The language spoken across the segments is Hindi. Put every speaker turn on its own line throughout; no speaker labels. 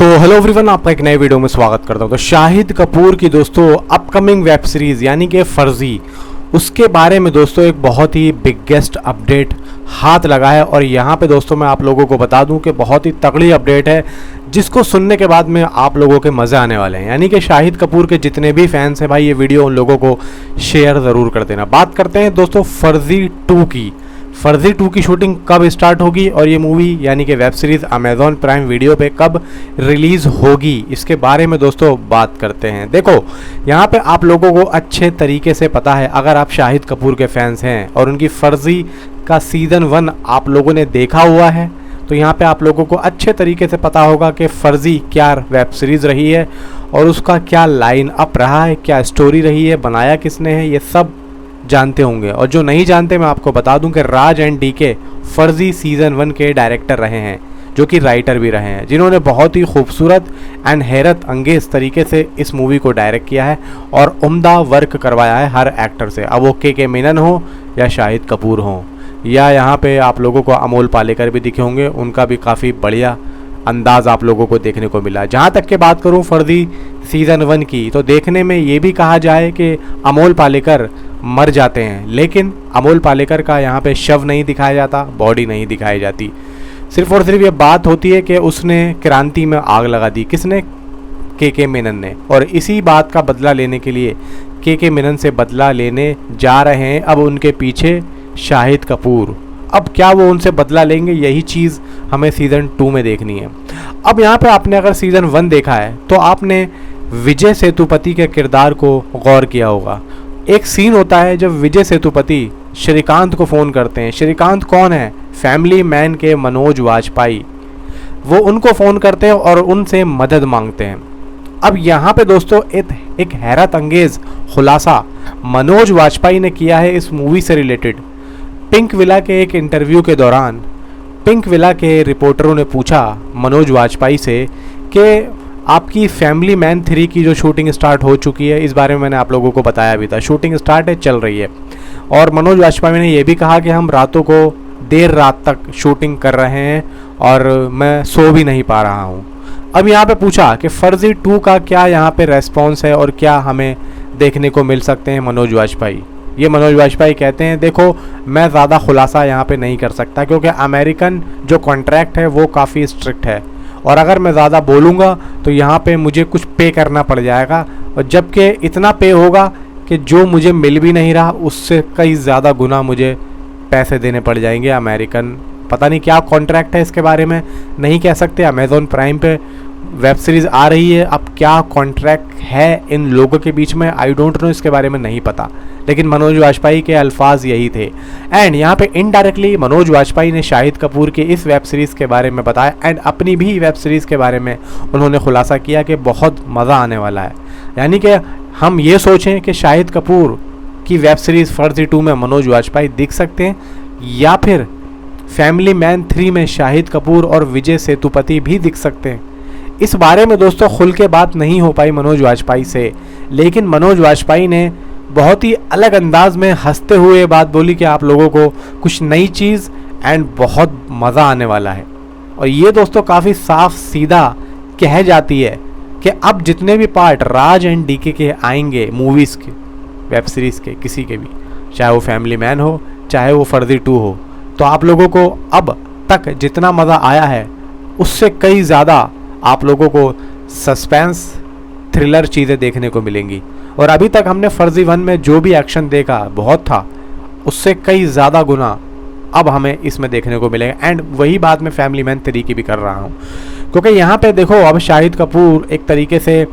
तो हेलो एवरीवन, आपका एक नए वीडियो में स्वागत करता हूं। तो शाहिद कपूर की दोस्तों अपकमिंग वेब सीरीज़ यानी कि फर्जी, उसके बारे में दोस्तों एक बहुत ही बिगेस्ट अपडेट हाथ लगा है। और यहाँ पे दोस्तों मैं आप लोगों को बता दूं कि बहुत ही तगड़ी अपडेट है, जिसको सुनने के बाद में आप लोगों के मज़े आने वाले हैं। यानी कि शाहिद कपूर के जितने भी फैंस हैं भाई, ये वीडियो उन लोगों को शेयर ज़रूर कर देना। बात करते हैं दोस्तों फर्जी 2 की। फर्जी 2 की शूटिंग कब स्टार्ट होगी और ये मूवी यानी कि web series Amazon prime video पे कब रिलीज़ होगी, इसके बारे में दोस्तों बात करते हैं। देखो यहाँ पे आप लोगों को अच्छे तरीके से पता है, अगर आप शाहिद कपूर के फैंस हैं और उनकी फर्जी का सीज़न 1 आप लोगों ने देखा हुआ है, तो यहाँ पे आप लोगों को अच्छे तरीके से पता होगा कि फर्जी क्या वेब सीरीज़ रही है और उसका क्या लाइन अप रहा है, क्या स्टोरी रही है, बनाया किसने है, ये सब जानते होंगे। और जो नहीं जानते मैं आपको बता दूं कि राज एंड डीके फर्जी सीज़न 1 के डायरेक्टर रहे हैं, जो कि राइटर भी रहे हैं, जिन्होंने बहुत ही खूबसूरत एंड हैरत अंगेज़ तरीके से इस मूवी को डायरेक्ट किया है और उम्दा वर्क करवाया है हर एक्टर से। अब वो के मेनन हो या शाहिद कपूर हो या यहाँ पे आप लोगों को अमोल पालेकर भी दिखे होंगे, उनका भी काफ़ी बढ़िया अंदाज़ आप लोगों को देखने को मिला। जहाँ तक के बात करूँ फर्जी सीज़न 1 की, तो देखने में ये भी कहा जाए कि अमोल पालेकर मर जाते हैं, लेकिन अमोल पालेकर का यहाँ पे शव नहीं दिखाया जाता, बॉडी नहीं दिखाई जाती। सिर्फ और सिर्फ ये बात होती है कि उसने क्रांति में आग लगा दी। किसने? के मेनन ने। और इसी बात का बदला लेने के लिए के मेनन से बदला लेने जा रहे हैं अब उनके पीछे शाहिद कपूर। अब क्या वो उनसे बदला लेंगे, यही चीज़ हमें सीज़न 2 में देखनी है। अब यहाँ पे आपने अगर सीज़न 1 देखा है तो आपने विजय सेतुपति के किरदार को गौर किया होगा। एक सीन होता है जब विजय सेतुपति श्रीकांत को फ़ोन करते हैं। श्रीकांत कौन है? फैमिली मैन के मनोज वाजपेयी। वो उनको फ़ोन करते हैं और उनसे मदद मांगते हैं। अब यहाँ पे दोस्तों एक हैरत अंगेज़ खुलासा मनोज वाजपेयी ने किया है इस मूवी से रिलेटेड। पिंक विला के एक इंटरव्यू के दौरान पिंक विला के रिपोर्टरों ने पूछा मनोज वाजपेयी से कि आपकी फैमिली मैन 3 की जो शूटिंग स्टार्ट हो चुकी है, इस बारे में मैंने आप लोगों को बताया भी था। शूटिंग स्टार्ट है, चल रही है। और मनोज वाजपेयी ने यह भी कहा कि हम रातों को देर रात तक शूटिंग कर रहे हैं और मैं सो भी नहीं पा रहा हूँ। अब यहाँ पे पूछा कि फर्जी 2 का क्या यहाँ पे रेस्पॉन्स है और क्या हमें देखने को मिल सकते हैं मनोज वाजपेयी। ये मनोज वाजपेयी कहते हैं, देखो मैं ज़्यादा खुलासा यहाँ पे नहीं कर सकता क्योंकि अमेरिकन जो कॉन्ट्रैक्ट है वो काफ़ी स्ट्रिक्ट है और अगर मैं ज़्यादा बोलूँगा तो यहाँ पे मुझे कुछ पे करना पड़ जाएगा, और जबकि इतना पे होगा कि जो मुझे मिल भी नहीं रहा उससे कई ज़्यादा गुना मुझे पैसे देने पड़ जाएंगे। अमेरिकन पता नहीं क्या कॉन्ट्रैक्ट है, इसके बारे में नहीं कह सकते। अमेज़ॉन प्राइम पे वेब सीरीज़ आ रही है, अब क्या कॉन्ट्रैक्ट है इन लोगों के बीच में आई डोंट नो, इसके बारे में नहीं पता। लेकिन मनोज वाजपेयी के अल्फाज यही थे। एंड यहाँ पे इनडायरेक्टली मनोज वाजपेयी ने शाहिद कपूर के इस वेब सीरीज़ के बारे में बताया एंड अपनी भी वेब सीरीज़ के बारे में उन्होंने खुलासा किया कि बहुत मज़ा आने वाला है। यानी कि हम ये सोचें कि शाहिद कपूर की वेब सीरीज़ फर्जी 2 में मनोज वाजपेयी दिख सकते हैं या फिर फैमिली मैन 3 में शाहिद कपूर और विजय सेतुपति भी दिख सकते हैं। इस बारे में दोस्तों खुल के बात नहीं हो पाई मनोज वाजपेयी से, लेकिन मनोज वाजपेयी ने बहुत ही अलग अंदाज में हंसते हुए ये बात बोली कि आप लोगों को कुछ नई चीज़ एंड बहुत मज़ा आने वाला है। और ये दोस्तों काफ़ी साफ सीधा कह जाती है कि अब जितने भी पार्ट राज एंड डीके के आएंगे मूवीज़ के, वेब सीरीज़ के, किसी के भी, चाहे वो फैमिली मैन हो चाहे वो फर्जी 2 हो, तो आप लोगों को अब तक जितना मज़ा आया है उससे कई ज़्यादा आप लोगों को सस्पेंस थ्रिलर चीज़ें देखने को मिलेंगी। और अभी तक हमने फर्जी 1 में जो भी एक्शन देखा बहुत था, उससे कई ज़्यादा गुना अब हमें इसमें देखने को मिलेगा। एंड वही बात मैं फैमिली मैन 3 की भी कर रहा हूँ, क्योंकि यहाँ पे देखो अब शाहिद कपूर एक तरीके से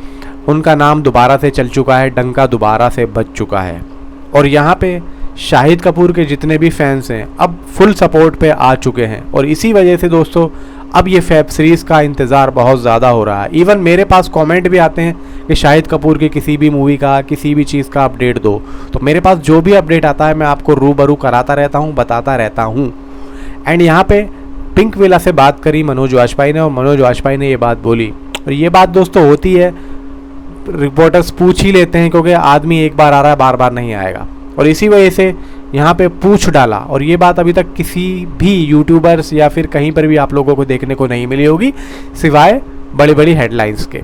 उनका नाम दोबारा से चल चुका है, डंका दोबारा से बज चुका है। और यहाँ पे शाहिद कपूर के जितने भी फैंस हैं अब फुल सपोर्ट पे आ चुके हैं और इसी वजह से दोस्तों अब ये वेब सीरीज़ का इंतज़ार बहुत ज़्यादा हो रहा है। इवन मेरे पास कमेंट भी आते हैं कि शाहिद कपूर की किसी भी मूवी का, किसी भी चीज़ का अपडेट दो, तो मेरे पास जो भी अपडेट आता है मैं आपको रूबरू कराता रहता हूँ, बताता रहता हूँ। एंड यहाँ पे पिंक विला से बात करी मनोज वाजपेयी ने और मनोज वाजपेयी ने ये बात बोली। और ये बात दोस्तों होती है, रिपोर्टर्स पूछ ही लेते हैं क्योंकि आदमी एक बार आ रहा है, बार बार नहीं आएगा। और इसी वजह से यहाँ पे पूछ डाला और ये बात अभी तक किसी भी यूट्यूबर्स या फिर कहीं पर भी आप लोगों को देखने को नहीं मिली होगी, सिवाय बड़ी बड़ी हेडलाइंस के।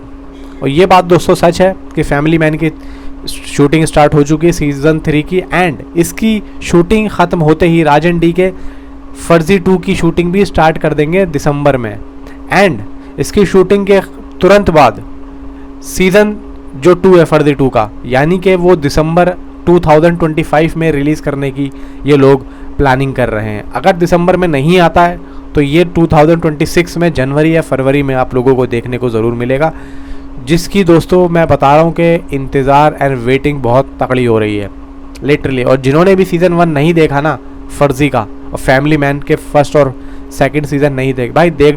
और ये बात दोस्तों सच है कि फैमिली मैन की शूटिंग स्टार्ट हो चुकी है सीज़न 3 की, एंड इसकी शूटिंग ख़त्म होते ही राजन डी के फर्जी 2 की शूटिंग भी स्टार्ट कर देंगे दिसंबर में। एंड इसकी शूटिंग के तुरंत बाद सीज़न जो 2 है फर्जी 2 का, यानी कि वो दिसंबर 2025 में रिलीज़ करने की ये लोग प्लानिंग कर रहे हैं। अगर दिसंबर में नहीं आता है तो ये 2026 में जनवरी या फरवरी में आप लोगों को देखने को ज़रूर मिलेगा, जिसकी दोस्तों मैं बता रहा हूँ कि इंतज़ार एंड वेटिंग बहुत तगड़ी हो रही है लिटरली। और जिन्होंने भी सीज़न 1 नहीं देखा ना फर्जी का, और फैमिली मैन के फर्स्ट और सेकंड सीज़न नहीं भाई देख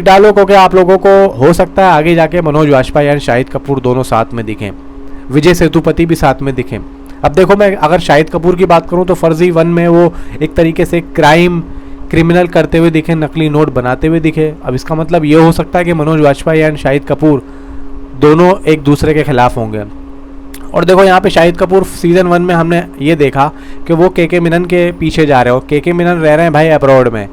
डालो क्योंकि आप लोगों को हो सकता है आगे जाके मनोज वाजपेयी एंड शाहिद कपूर दोनों साथ में दिखें, विजय सेतुपति भी साथ में दिखें। अब देखो, मैं अगर शाहिद कपूर की बात करूं तो फर्जी 1 में वो एक तरीके से क्रिमिनल करते हुए दिखे, नकली नोट बनाते हुए दिखे। अब इसका मतलब ये हो सकता है कि मनोज वाजपेयी एंड शाहिद कपूर दोनों एक दूसरे के खिलाफ होंगे। और देखो यहाँ पे शाहिद कपूर सीज़न 1 में हमने ये देखा कि वो के मीनन के पीछे जा रहे हो, के मीनन रह रहे हैं भाई अब्रॉड में।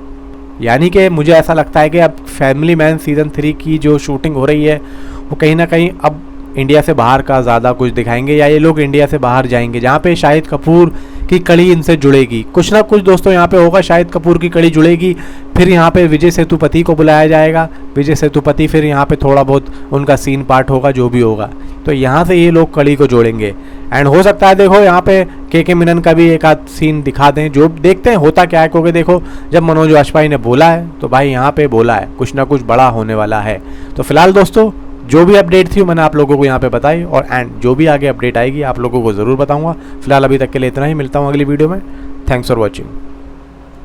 यानी कि मुझे ऐसा लगता है कि अब फैमिली मैन सीज़न 3 की जो शूटिंग हो रही है वो कहीं ना कहीं अब इंडिया से बाहर का ज़्यादा कुछ दिखाएंगे, या ये लोग इंडिया से बाहर जाएंगे, जहाँ पे शाहिद कपूर की कड़ी इनसे जुड़ेगी। कुछ ना कुछ दोस्तों यहाँ पे होगा, शाहिद कपूर की कड़ी जुड़ेगी, फिर यहाँ पे विजय सेतुपति को बुलाया जाएगा, विजय सेतुपति फिर यहाँ पे थोड़ा बहुत उनका सीन पार्ट होगा, जो भी होगा, तो यहाँ से ये लोग कड़ी को जोड़ेंगे। एंड हो सकता है देखो यहाँ पे के मीनन का भी एक आध सीन दिखा दें, जो देखते हैं होता क्या है, क्योंकि देखो जब मनोज वाजपेयी ने बोला है तो भाई यहाँ पे बोला है, कुछ ना कुछ बड़ा होने वाला है। तो फिलहाल दोस्तों जो भी अपडेट थी मैंने आप लोगों को यहाँ पे बताई, और एंड जो भी आगे अपडेट आएगी आप लोगों को ज़रूर बताऊंगा। फिलहाल अभी तक के लिए इतना ही, मिलता हूँ अगली वीडियो में। Thanks for watching.